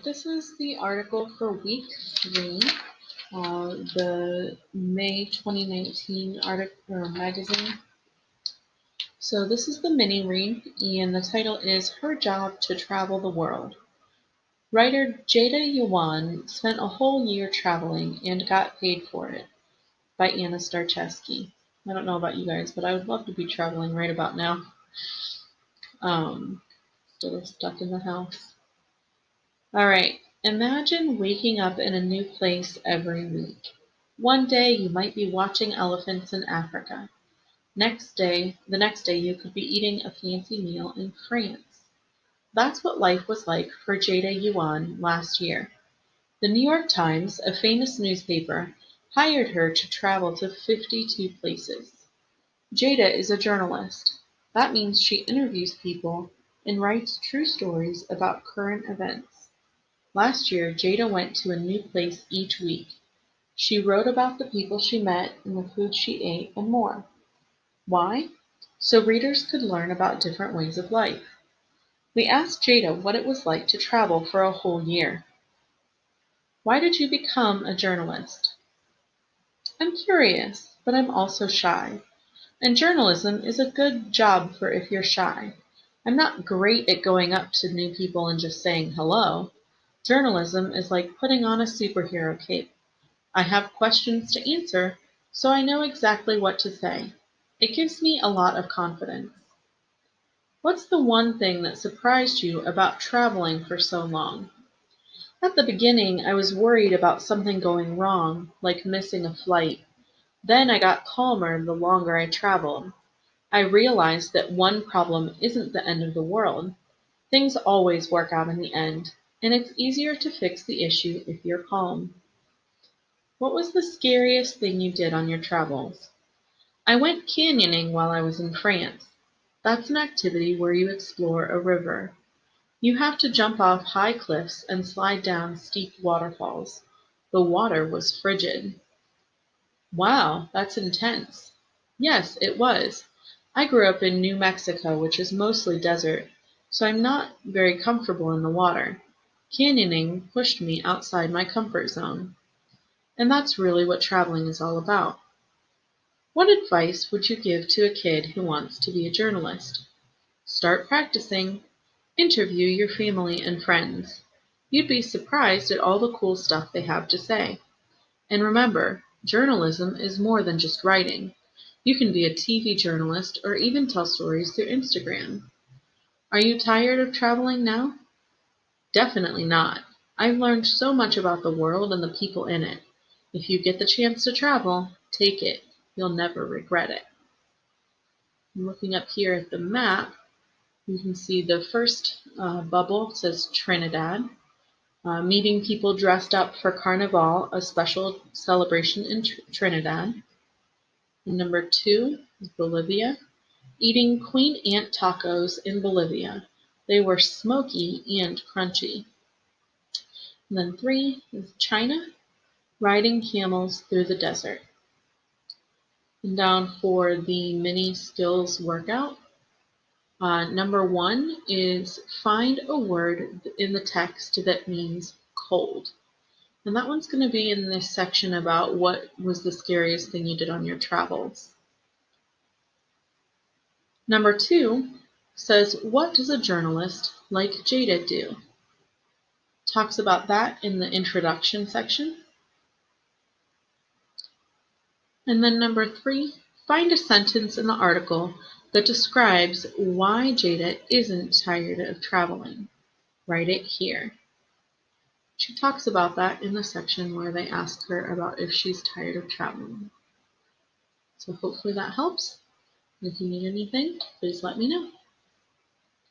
This is the article for week 3, the May 2019 article or magazine. So this is the mini read, and the title is Her Job to Travel the World. Writer Jada Yuan spent a whole year traveling and got paid for it, by Anna Starcheski. I don't know about you guys, but I would love to be traveling right about now. Instead of stuck in the house. All right, imagine waking up in a new place every week. One day you might be watching elephants in Africa. The next day you could be eating a fancy meal in France. That's what life was like for Jada Yuan last year. The New York Times, a famous newspaper, hired her to travel to 52 places. Jada is a journalist. That means she interviews people and writes true stories about current events. Last year, Jada went to a new place each week. She wrote about the people she met and the food she ate and more. Why? So readers could learn about different ways of life. We asked Jada what it was like to travel for a whole year. Why did you become a journalist? I'm curious, but I'm also shy. And journalism is a good job for if you're shy. I'm not great at going up to new people and just saying hello. Journalism is like putting on a superhero cape. I have questions to answer, so I know exactly what to say. It gives me a lot of confidence. What's the one thing that surprised you about traveling for so long? At the beginning, I was worried about something going wrong, like missing a flight. Then I got calmer the longer I traveled. I realized that one problem isn't the end of the world. Things always work out in the end, and it's easier to fix the issue if you're calm. What was the scariest thing you did on your travels? I went canyoning while I was in France. That's an activity where you explore a river. You have to jump off high cliffs and slide down steep waterfalls. The water was frigid. Wow, that's intense. Yes, it was. I grew up in New Mexico, which is mostly desert, so I'm not very comfortable in the water. Canyoning pushed me outside my comfort zone. And that's really what traveling is all about. What advice would you give to a kid who wants to be a journalist? Start practicing. Interview your family and friends. You'd be surprised at all the cool stuff they have to say. And remember, journalism is more than just writing. You can be a TV journalist or even tell stories through Instagram. Are you tired of traveling now? Definitely not. I've learned so much about the world and the people in it. If you get the chance to travel, take it. You'll never regret it. Looking up here at the map, you can see the first bubble says Trinidad. Meeting people dressed up for Carnival, a special celebration in Trinidad. Number 2 is Bolivia. Eating Queen Ant tacos in Bolivia. They were smoky and crunchy. And then 3 is China. Riding camels through the desert. And down for the mini skills workout. Number 1 is find a word in the text that means cold. And that one's going to be in this section about what was the scariest thing you did on your travels. Number 2 says, what does a journalist like Jada do? Talks about that in the introduction section. And then number 3, find a sentence in the article that describes why Jada isn't tired of traveling. Write it here. She talks about that in the section where they ask her about if she's tired of traveling. So hopefully that helps. If you need anything, please let me know.